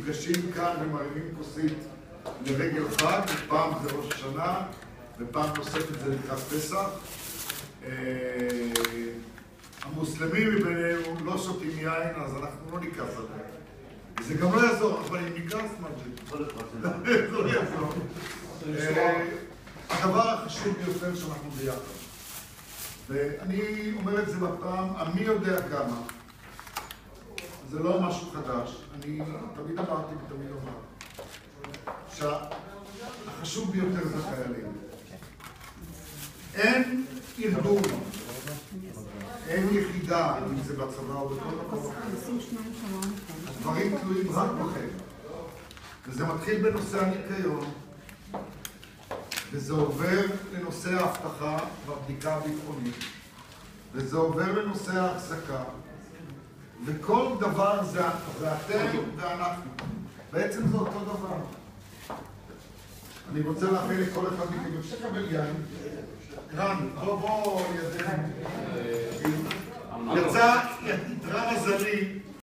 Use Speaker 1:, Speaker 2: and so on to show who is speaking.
Speaker 1: נפגשים כאן ומרימים כוסית לרגל חג, פעם זה ראש השנה, ופעם נוספת זה לקראת פסח. המוסלמים מבינינו לא שותים יין, אז אנחנו לא ניקח על זה. זה גם לא יעזור, אבל אם ניקח, מג'י. זה לא יעזור. הדבר החשוב ביותר שאנחנו ביחד. ואני אומר את זה בפעם, מי יודע כמה. זה לא משהו חדש. אני תמיד אמרתי ותמיד אומר. שהחשוב ביותר זה חיילים. אין ארגון, אין יחידה, אם זה בצבא או בכל מקום. הדברים תלויים רק בכם. וזה מתחיל בנושא הניקיון, וזה עובר לנושא ההבטחה והבדיקה הביטחונית, וזה עובר לנושא ההחזקה, וכל דבר זה אתם ואנחנו. בעצם זה אותו דבר. אני רוצה לאחל לכל אחד מכם, אפשר לקבל יין. רן, בוא ידינו.